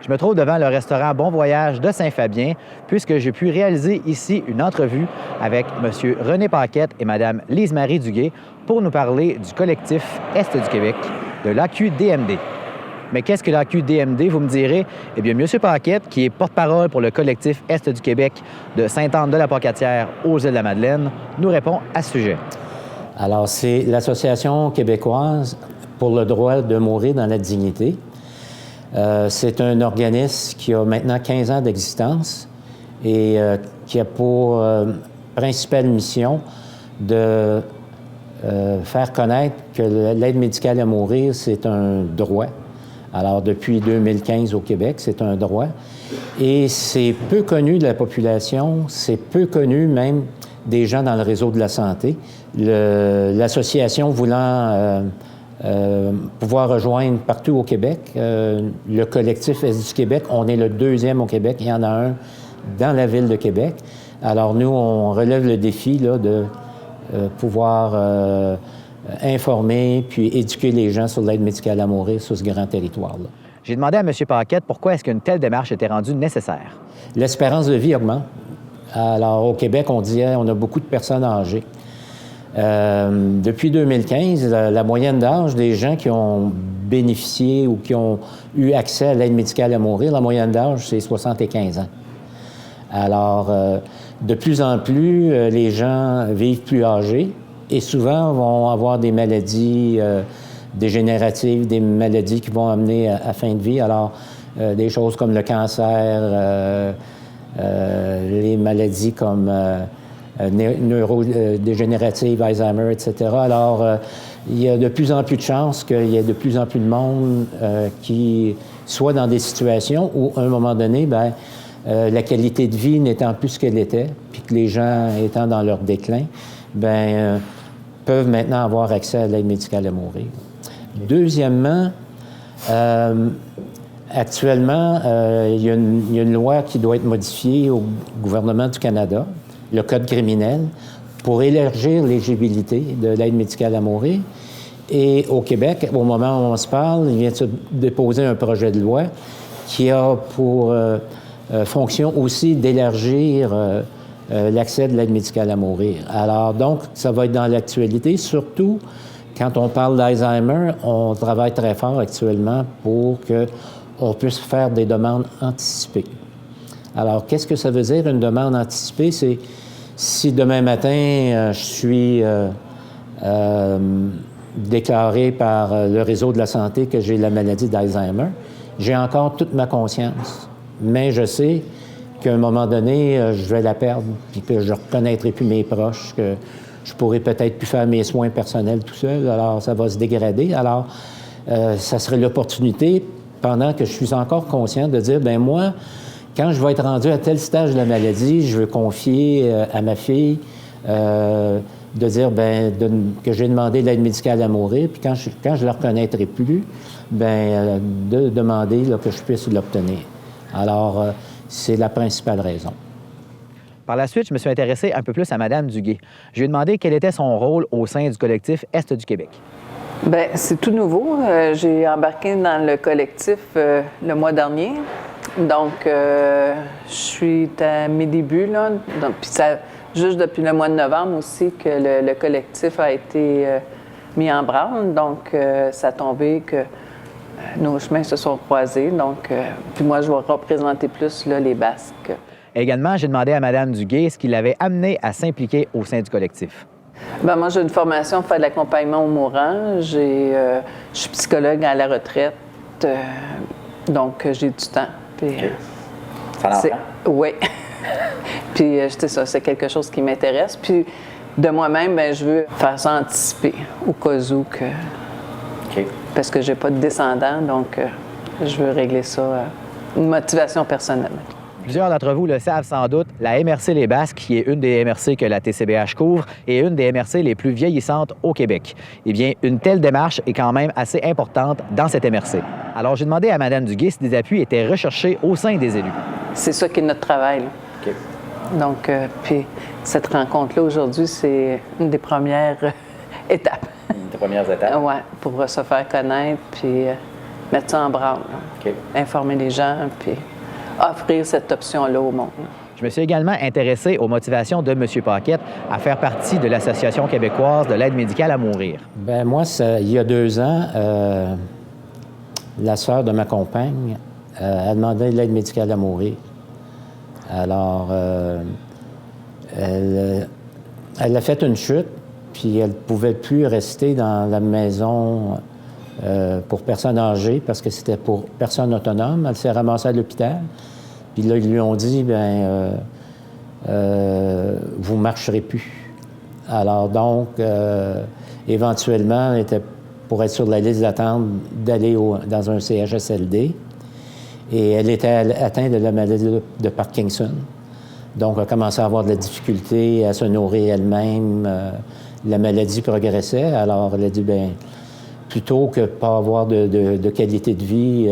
Je me trouve devant le restaurant Bon Voyage de Saint-Fabien puisque j'ai pu réaliser ici une entrevue avec M. René Paquette et Mme Lise-Marie Duguay pour nous parler du collectif Est du Québec de l'AQDMD. Mais qu'est-ce que l'AQDMD, vous me direz? Eh bien, M. Paquette, qui est porte-parole pour le collectif Est du Québec de Sainte-Anne-de-la-Pocatière aux Îles-de-la-Madeleine, nous répond à ce sujet. Alors, c'est l'Association québécoise pour le droit de mourir dans la dignité. C'est un organisme qui a maintenant 15 ans d'existence et qui a pour principale mission de faire connaître que l'aide médicale à mourir, c'est un droit. Alors, depuis 2015 au Québec, c'est un droit. Et c'est peu connu de la population, c'est peu connu même des gens dans le réseau de la santé. L'association voulant pouvoir rejoindre partout au Québec, le collectif Est du Québec, on est le deuxième au Québec, il y en a un dans la ville de Québec. Alors, nous, on relève le défi là, de pouvoir informer puis éduquer les gens sur l'aide médicale à mourir sur ce grand territoire-là. J'ai demandé à M. Paquette pourquoi est-ce qu'une telle démarche était rendue nécessaire. L'espérance de vie augmente. Alors, au Québec, on a beaucoup de personnes âgées. Depuis 2015, la moyenne d'âge des gens qui ont bénéficié ou qui ont eu accès à l'aide médicale à mourir, la moyenne d'âge, c'est 75 ans. Alors, de plus en plus, les gens vivent plus âgés et souvent vont avoir des maladies dégénératives, des maladies qui vont amener à fin de vie. Alors, des choses comme le cancer, les maladies comme neurodégénératives, Alzheimer, etc. Alors, il y a de plus en plus de chances qu'il y ait de plus en plus de monde qui soit dans des situations où, à un moment donné, bien, la qualité de vie n'étant plus ce qu'elle était, puis que les gens étant dans leur déclin, bien, peuvent maintenant avoir accès à l'aide médicale à mourir. Deuxièmement, actuellement, il y a une loi qui doit être modifiée au gouvernement du Canada, le Code criminel, pour élargir l'éligibilité de l'aide médicale à mourir. Et au Québec, au moment où on se parle, il vient de se déposer un projet de loi qui a pour fonction aussi d'élargir l'accès de l'aide médicale à mourir. Alors, donc, ça va être dans l'actualité, surtout quand on parle d'Alzheimer, on travaille très fort actuellement pour qu'on puisse faire des demandes anticipées. Alors, qu'est-ce que ça veut dire, une demande anticipée? C'est si demain matin, je suis déclaré par le réseau de la santé que j'ai la maladie d'Alzheimer, j'ai encore toute ma conscience, mais je sais qu'à un moment donné, je vais la perdre, puis que je ne reconnaîtrai plus mes proches, que je pourrai peut-être plus faire mes soins personnels tout seul, alors ça va se dégrader. Alors, ça serait l'opportunité, pendant que je suis encore conscient, de dire, bien moi, quand je vais être rendu à tel stage de la maladie, je veux confier à ma fille, de dire bien, que j'ai demandé l'aide médicale à mourir, puis quand je ne la reconnaîtrai plus, bien, de demander là, que je puisse l'obtenir. Alors, c'est la principale raison. Par la suite, je me suis intéressé un peu plus à Mme Duguay. Je lui ai demandé quel était son rôle au sein du collectif Est du Québec. Bien, c'est tout nouveau. J'ai embarqué dans le collectif le mois dernier. Donc, je suis à mes débuts, là. Puis ça, juste depuis le mois de novembre aussi que le collectif a été mis en branle. Donc, ça a tombé que nos chemins se sont croisés. Donc, puis moi, je vais représenter plus là, les Basques. Également, j'ai demandé à Mme Duguay ce qui l'avait amenée à s'impliquer au sein du collectif. Bien, moi, j'ai une formation pour faire de l'accompagnement aux mourants. Je suis psychologue à la retraite, donc j'ai du temps. Puis, okay. Oui. Puis, c'est ça, c'est quelque chose qui m'intéresse. Puis, de moi-même, bien, je veux faire ça anticiper, au cas où que... Okay. Parce que j'ai pas de descendants, donc je veux régler ça, une motivation personnelle. Plusieurs d'entre vous le savent sans doute, la MRC Les Basques, qui est une des MRC que la TCBH couvre, est une des MRC les plus vieillissantes au Québec. Eh bien, une telle démarche est quand même assez importante dans cette MRC. Alors, j'ai demandé à Mme Duguay si des appuis étaient recherchés au sein des élus. C'est ça qui est notre travail. Là. Okay. Donc, puis cette rencontre-là aujourd'hui, c'est une des premières étapes. Une des premières étapes? Oui, pour se faire connaître, puis mettre ça en branle, informer les gens, puis offrir cette option-là au monde. Je me suis également intéressé aux motivations de M. Paquette à faire partie de l'Association québécoise de l'aide médicale à mourir. Bien, moi, il y a 2 ans, la sœur de ma compagne a demandé de l'aide médicale à mourir. Alors, elle a fait une chute, puis elle ne pouvait plus rester dans la maison pour personnes âgées parce que c'était pour personnes autonomes. Elle s'est ramassée à l'hôpital. Puis là, ils lui ont dit, bien, vous ne marcherez plus. Alors donc, éventuellement, elle était pour être sur la liste d'attente d'aller dans un CHSLD. Et elle était atteinte de la maladie de Parkinson. Donc, elle a commencé à avoir de la difficulté à se nourrir elle-même. La maladie progressait. Alors, elle a dit, bien, plutôt que de ne pas avoir de qualité de vie,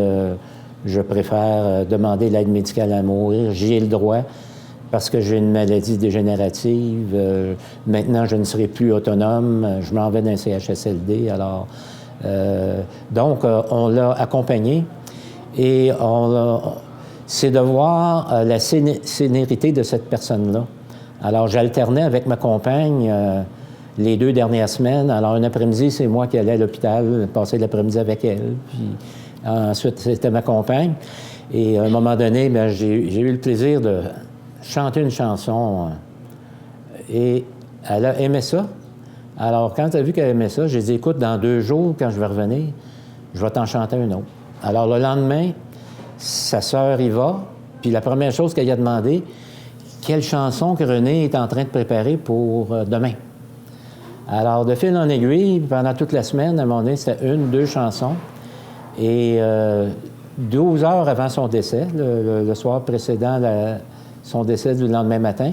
je préfère demander l'aide médicale à mourir. J'y ai le droit parce que j'ai une maladie dégénérative. Maintenant, je ne serai plus autonome. Je m'en vais d'un CHSLD. Alors, donc, on l'a accompagnée et c'est de voir la sénérité de cette personne-là. Alors, j'alternais avec ma compagne les 2 dernières semaines. Alors, un après-midi, c'est moi qui allais à l'hôpital, passer l'après-midi avec elle. Puis, ensuite, c'était ma compagne. Et à un moment donné, bien, j'ai eu le plaisir de chanter une chanson. Et elle a aimé ça. Alors, quand elle a vu qu'elle aimait ça, j'ai dit, écoute, dans 2 jours, quand je vais revenir, je vais t'en chanter une autre. Alors, le lendemain, sa sœur y va. Puis la première chose qu'elle a demandé, quelle chanson que René est en train de préparer pour demain. Alors, de fil en aiguille, pendant toute la semaine, à un moment donné, c'était 1, 2 chansons. Et 12 heures avant son décès, le soir précédent son décès du lendemain matin,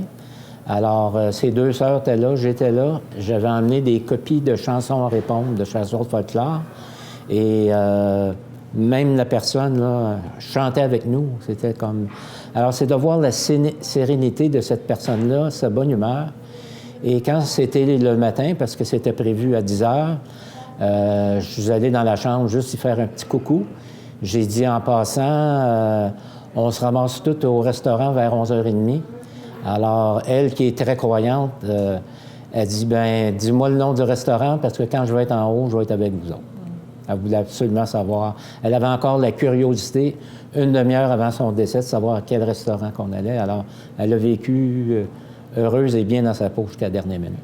alors ces 2 sœurs étaient là, j'étais là, j'avais emmené des copies de chansons à répondre, de chansons de folklore, et même la personne là, chantait avec nous, c'était comme... Alors c'est de voir la sérénité de cette personne-là, sa bonne humeur, et quand c'était le matin, parce que c'était prévu à 10 heures, je suis allé dans la chambre juste y faire un petit coucou. J'ai dit en passant, on se ramasse tous au restaurant vers 11h30. Alors, elle, qui est très croyante, elle dit, bien, dis-moi le nom du restaurant parce que quand je vais être en haut, je vais être avec vous autres. Elle voulait absolument savoir. Elle avait encore la curiosité, 1 demi-heure avant son décès, de savoir à quel restaurant qu'on allait. Alors, elle a vécu heureuse et bien dans sa peau jusqu'à la dernière minute.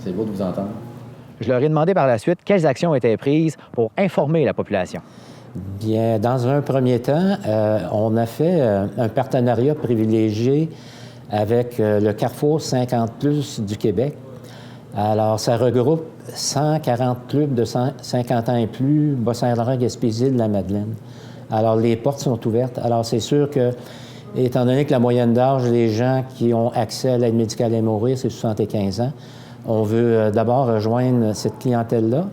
C'est beau de vous entendre. Je leur ai demandé par la suite quelles actions ont été prises pour informer la population. Bien, dans un premier temps, on a fait un partenariat privilégié avec le Carrefour 50+ du Québec. Alors, ça regroupe 140 clubs de 50 ans et plus, Bas-Saint-Laurent, Gaspésie, de la Madeleine. Alors, les portes sont ouvertes. Alors, c'est sûr que, étant donné que la moyenne d'âge des gens qui ont accès à l'aide médicale à mourir, c'est 75 ans, on veut d'abord rejoindre cette clientèle-là.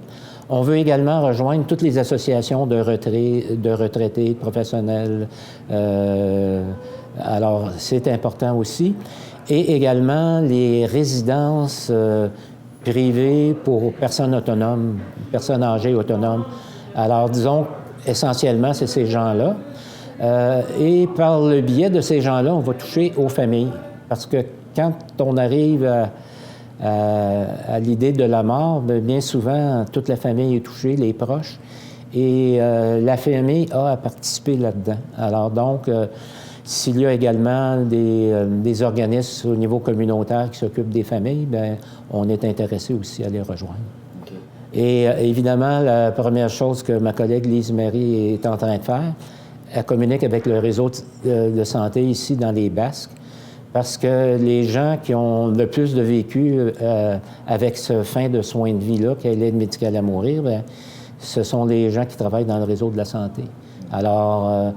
On veut également rejoindre toutes les associations de retraités, professionnels. Alors, c'est important aussi. Et également les résidences privées pour personnes autonomes, personnes âgées autonomes. Alors, disons, essentiellement, c'est ces gens-là. Et par le biais de ces gens-là, on va toucher aux familles. Parce que quand on arrive à l'idée de la mort, bien souvent, toute la famille est touchée, les proches, et la famille a à participer là-dedans. Alors donc, s'il y a également des organismes au niveau communautaire qui s'occupent des familles, bien, on est intéressé aussi à les rejoindre. Okay. Et évidemment, la première chose que ma collègue Lise-Marie est en train de faire, elle communique avec le réseau de santé ici dans les Basques, parce que les gens qui ont le plus de vécu avec ce fin de soins de vie-là, qui est l'aide médicale à mourir, bien, ce sont les gens qui travaillent dans le réseau de la santé. Alors,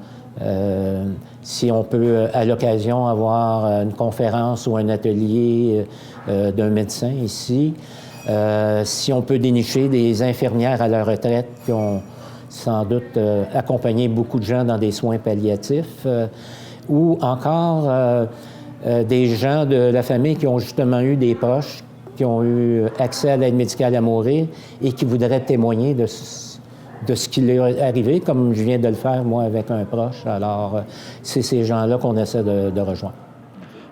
si on peut, à l'occasion, avoir une conférence ou un atelier d'un médecin ici, si on peut dénicher des infirmières à la retraite qui ont sans doute accompagné beaucoup de gens dans des soins palliatifs, ou encore des gens de la famille qui ont justement eu des proches, qui ont eu accès à l'aide médicale à mourir et qui voudraient témoigner de ce qui leur est arrivé, comme je viens de le faire, moi, avec un proche. Alors, c'est ces gens-là qu'on essaie de rejoindre.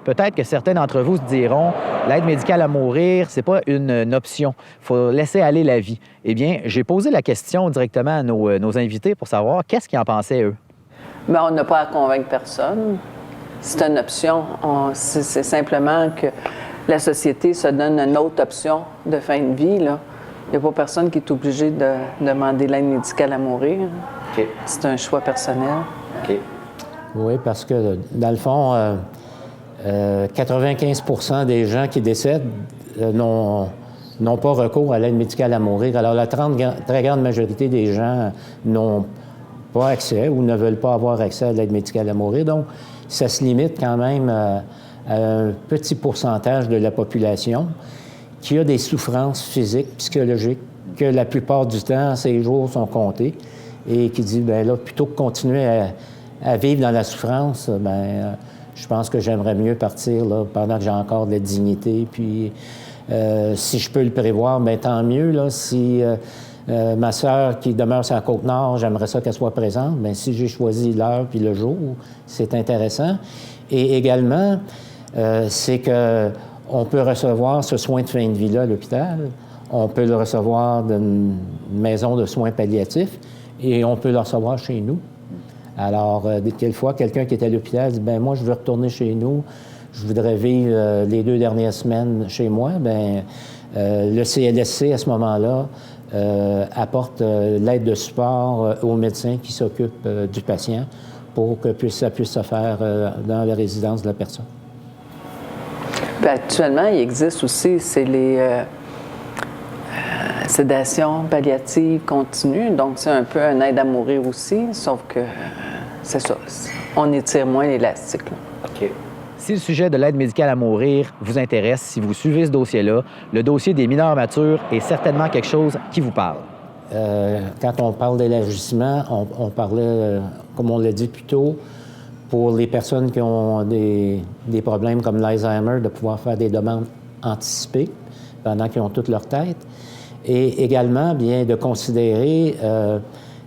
Peut-être que certains d'entre vous se diront, l'aide médicale à mourir, c'est pas une option. Il faut laisser aller la vie. Eh bien, j'ai posé la question directement à nos invités pour savoir qu'est-ce qu'ils en pensaient, eux. Bien, on n'a pas à convaincre personne. C'est une option. C'est simplement que la société se donne une autre option de fin de vie, là. Il n'y a pas personne qui est obligé de demander l'aide médicale à mourir. OK. C'est un choix personnel. OK. Oui, parce que, dans le fond, 95% des gens qui décèdent n'ont pas recours à l'aide médicale à mourir. Alors, la très grande majorité des gens n'ont pas accès ou ne veulent pas avoir accès à l'aide médicale à mourir. Donc, ça se limite quand même à un petit pourcentage de la population qui a des souffrances physiques, psychologiques, que la plupart du temps, ces jours sont comptés, et qui dit, bien là, plutôt que continuer à vivre dans la souffrance, bien, je pense que j'aimerais mieux partir là, pendant que j'ai encore de la dignité. Puis, si je peux le prévoir, bien, tant mieux. Là, si ma sœur qui demeure sur la Côte-Nord, j'aimerais ça qu'elle soit présente. Bien, si j'ai choisi l'heure puis le jour, c'est intéressant. Et également, c'est qu'on peut recevoir ce soin de fin de vie-là à l'hôpital. On peut le recevoir d'une maison de soins palliatifs et on peut le recevoir chez nous. Alors, quelquefois, quelqu'un qui est à l'hôpital dit « Bien, moi, je veux retourner chez nous, je voudrais vivre les 2 dernières semaines chez moi. » Bien, le CLSC, à ce moment-là, apporte l'aide de support aux médecins qui s'occupent du patient pour que ça puisse se faire dans la résidence de la personne. Bien, actuellement, il existe aussi, c'est les sédations palliatives continues. Donc, c'est un peu un aide à mourir aussi, sauf que c'est ça. On étire moins l'élastique. OK. Si le sujet de l'aide médicale à mourir vous intéresse, si vous suivez ce dossier-là, le dossier des mineurs matures est certainement quelque chose qui vous parle. Quand on parle d'élargissement, on parlait, comme on l'a dit plus tôt, pour les personnes qui ont des problèmes comme l'Alzheimer, de pouvoir faire des demandes anticipées pendant qu'ils ont toute leur tête. Et également, bien, de considérer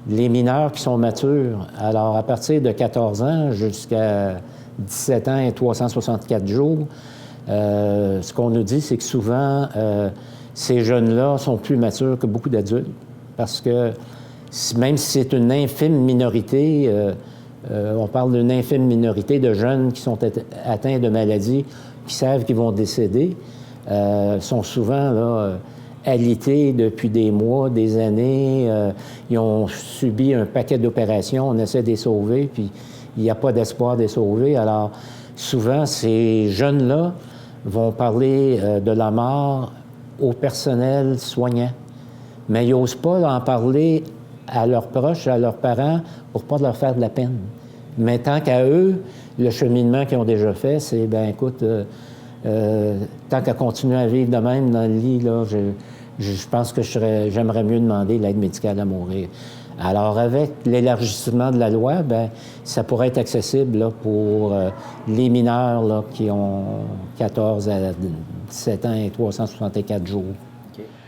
les mineurs qui sont matures. Alors, à partir de 14 ans jusqu'à 17 ans et 364 jours, ce qu'on nous dit, c'est que souvent, ces jeunes-là sont plus matures que beaucoup d'adultes parce que même si c'est une infime minorité, on parle d'une infime minorité de jeunes qui sont atteints de maladies, qui savent qu'ils vont décéder, sont souvent là, alités depuis des mois, des années. Ils ont subi un paquet d'opérations, on essaie de les sauver, puis il n'y a pas d'espoir de les sauver. Alors, souvent, ces jeunes-là vont parler de la mort au personnel soignant, mais ils n'osent pas en parler à leurs proches, à leurs parents, pour ne pas leur faire de la peine. Mais tant qu'à eux, le cheminement qu'ils ont déjà fait, c'est, bien, écoute, tant qu'à continuer à vivre de même dans le lit, là, je pense que j'aimerais mieux demander l'aide médicale à mourir. Alors, avec l'élargissement de la loi, bien, ça pourrait être accessible là, pour les mineurs là, qui ont 14 à 17 ans et 364 jours.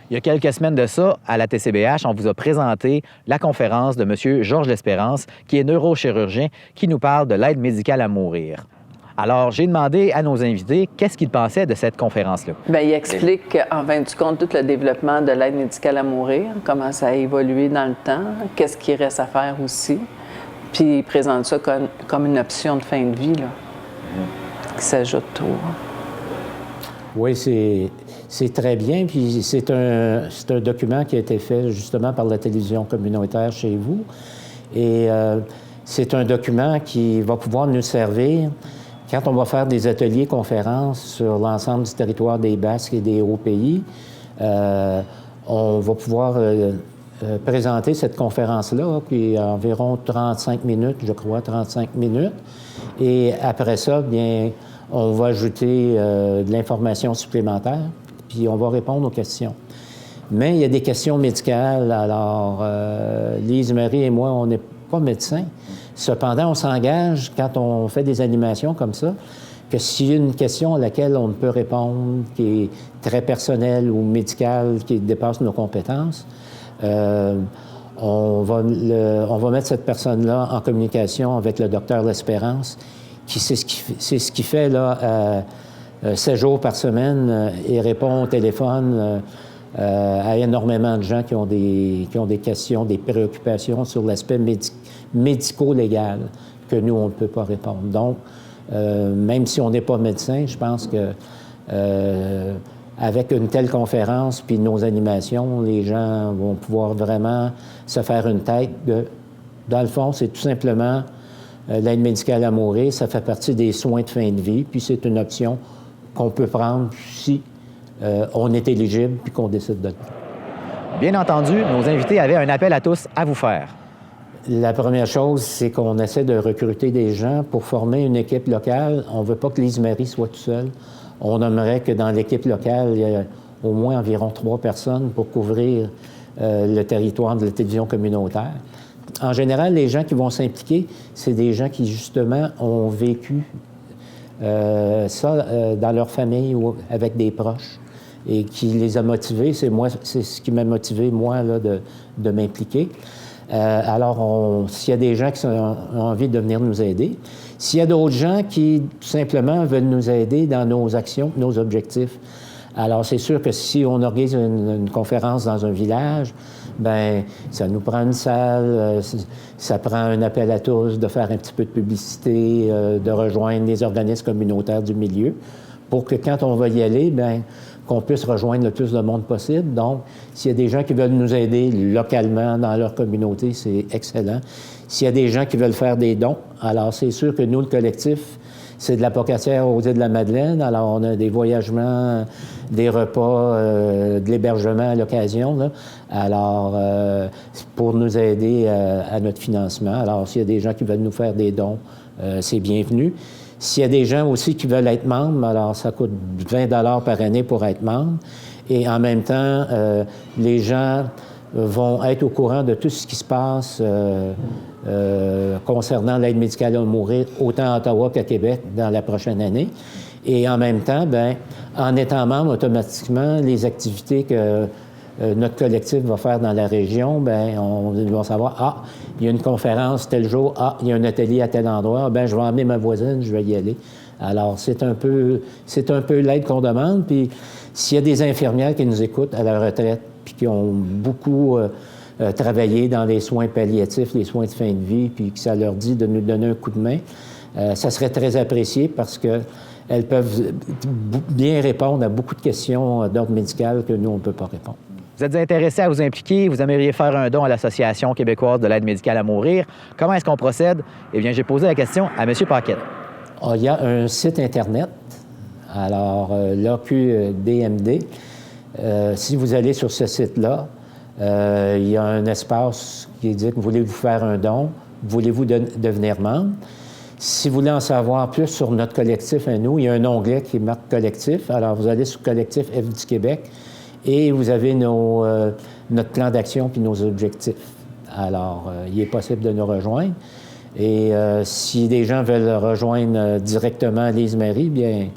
Il y a quelques semaines de ça, à la TCBH, on vous a présenté la conférence de M. Georges L'Espérance, qui est neurochirurgien, qui nous parle de l'aide médicale à mourir. Alors, j'ai demandé à nos invités qu'est-ce qu'ils pensaient de cette conférence-là. Bien, il explique, en fin du compte, tout le développement de l'aide médicale à mourir, comment ça a évolué dans le temps, qu'est-ce qu'il reste à faire aussi. Puis, il présente ça comme une option de fin de vie, là, qui s'ajoute tout. Oui, c'est très bien. Puis, c'est un document qui a été fait justement par la télévision communautaire chez vous. Et c'est un document qui va pouvoir nous servir quand on va faire des ateliers conférences sur l'ensemble du territoire des Basques et des Hauts-Pays. On va pouvoir présenter cette conférence-là, qui est environ 35 minutes, je crois, 35 minutes. Et après ça, bien, on va ajouter de l'information supplémentaire, puis on va répondre aux questions. Mais il y a des questions médicales. Alors, Lise-Marie et moi, on n'est pas médecins. Cependant, on s'engage, quand on fait des animations comme ça, que s'il y a une question à laquelle on ne peut répondre, qui est très personnelle ou médicale, qui dépasse nos compétences, On va mettre cette personne-là en communication avec le docteur L'Espérance, c'est ce qui fait là, 7 jours par semaine. Il répond au téléphone à énormément de gens qui ont des questions, des préoccupations sur l'aspect médico-légal que nous, on ne peut pas répondre. Donc, même si on n'est pas médecin, je pense que avec une telle conférence puis nos animations, les gens vont pouvoir vraiment se faire une tête dans le fond, c'est tout simplement l'aide médicale à mourir, ça fait partie des soins de fin de vie, puis c'est une option qu'on peut prendre si on est éligible puis qu'on décide de le prendre. Bien entendu, nos invités avaient un appel à tous à vous faire. La première chose, c'est qu'on essaie de recruter des gens pour former une équipe locale. On ne veut pas que Lise Marie soit tout seul. On aimerait que dans l'équipe locale, il y ait au moins environ 3 personnes pour couvrir le territoire de la télévision communautaire. En général, les gens qui vont s'impliquer, c'est des gens qui, justement, ont vécu ça dans leur famille ou avec des proches et qui les a motivés. C'est ce qui m'a motivé, moi, là, de m'impliquer. Alors, s'il y a des gens qui ont envie de venir nous aider, s'il y a d'autres gens qui, tout simplement, veulent nous aider dans nos actions, nos objectifs, alors c'est sûr que si on organise une conférence dans un village, bien, ça nous prend une salle, ça prend un appel à tous de faire un petit peu de publicité, de rejoindre les organismes communautaires du milieu, pour que quand on va y aller, bien, qu'on puisse rejoindre le plus de monde possible. Donc, s'il y a des gens qui veulent nous aider localement dans leur communauté, c'est excellent. S'il y a des gens qui veulent faire des dons, alors c'est sûr que nous, le collectif, c'est de la Pocatière aux Îles-de-la-Madeleine. Alors, on a des voyagements, des repas, de l'hébergement à l'occasion, là. Alors, pour nous aider à notre financement. Alors, s'il y a des gens qui veulent nous faire des dons, c'est bienvenu. S'il y a des gens aussi qui veulent être membres, alors ça coûte 20 $ par année pour être membre. Et en même temps, les gens vont être au courant de tout ce qui se passe concernant l'aide médicale à mourir, autant à Ottawa qu'à Québec dans la prochaine année. Et en même temps, bien, en étant membre, automatiquement, les activités que notre collectif va faire dans la région, bien, on va savoir, il y a une conférence tel jour, il y a un atelier à tel endroit, bien, je vais emmener ma voisine, je vais y aller. Alors, c'est un peu l'aide qu'on demande. Puis, s'il y a des infirmières qui nous écoutent à la retraite, puis qui ont beaucoup travaillé dans les soins palliatifs, les soins de fin de vie, puis que ça leur dit de nous donner un coup de main, ça serait très apprécié parce qu'elles peuvent bien répondre à beaucoup de questions d'ordre médical que nous, on ne peut pas répondre. Vous êtes intéressé à vous impliquer, vous aimeriez faire un don à l'Association québécoise de l'aide médicale à mourir. Comment est-ce qu'on procède? Eh bien, j'ai posé la question à M. Paquette. Il y a un site Internet, alors l'AQDMD. Si vous allez sur ce site-là, il y a un espace qui dit que voulez-vous faire un don, voulez-vous devenir membre. Si vous voulez en savoir plus sur notre collectif à nous, il y a un onglet qui marque collectif. Alors, vous allez sur collectif F du Québec et vous avez notre plan d'action puis nos objectifs. Alors, il est possible de nous rejoindre. Et si des gens veulent rejoindre directement Lise Marie, bien,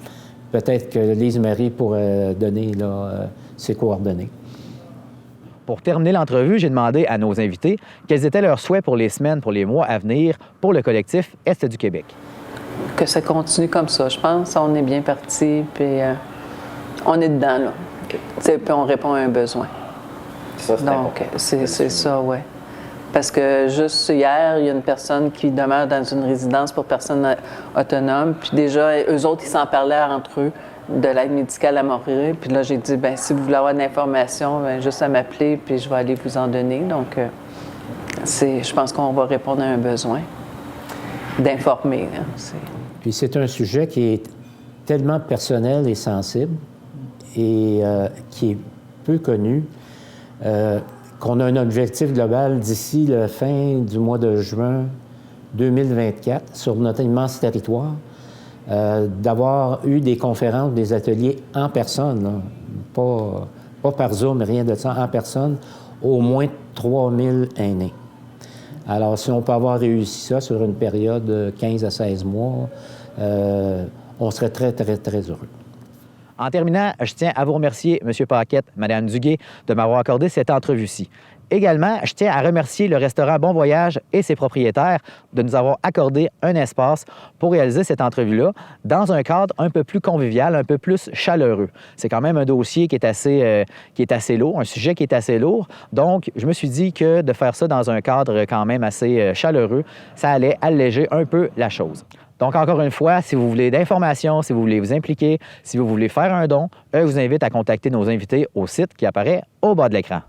peut-être que Lise Marie pourrait donner ses coordonnées. Pour terminer l'entrevue, j'ai demandé à nos invités quels étaient leurs souhaits pour les semaines, pour les mois à venir pour le collectif Est du Québec. Que ça continue comme ça, je pense. On est bien parti, puis on est dedans, là. Puis on répond à un besoin. Ça, c'est donc, c'est ça, oui. Parce que juste hier, il y a une personne qui demeure dans une résidence pour personnes autonomes. Puis déjà, eux autres, ils s'en parlaient entre eux de l'aide médicale à mourir. Puis là, j'ai dit, bien, si vous voulez avoir de l'information, bien, juste à m'appeler, puis je vais aller vous en donner. Donc, je pense qu'on va répondre à un besoin d'informer. Hein, puis c'est un sujet qui est tellement personnel et sensible et qui est peu connu. Qu'on a un objectif global d'ici la fin du mois de juin 2024 sur notre immense territoire, d'avoir eu des conférences, des ateliers en personne, là, pas par Zoom, rien de ça, en personne, au moins 3000 aînés. Alors, si on peut avoir réussi ça sur une période de 15 à 16 mois, on serait très, très, très heureux. En terminant, je tiens à vous remercier, M. Paquette, Mme Duguay, de m'avoir accordé cette entrevue-ci. Également, je tiens à remercier le restaurant Bon Voyage et ses propriétaires de nous avoir accordé un espace pour réaliser cette entrevue-là dans un cadre un peu plus convivial, un peu plus chaleureux. C'est quand même un dossier qui est assez lourd, un sujet qui est assez lourd. Donc, je me suis dit que de faire ça dans un cadre quand même assez chaleureux, ça allait alléger un peu la chose. Donc, encore une fois, si vous voulez d'informations, si vous voulez vous impliquer, si vous voulez faire un don, je vous invite à contacter nos invités au site qui apparaît au bas de l'écran.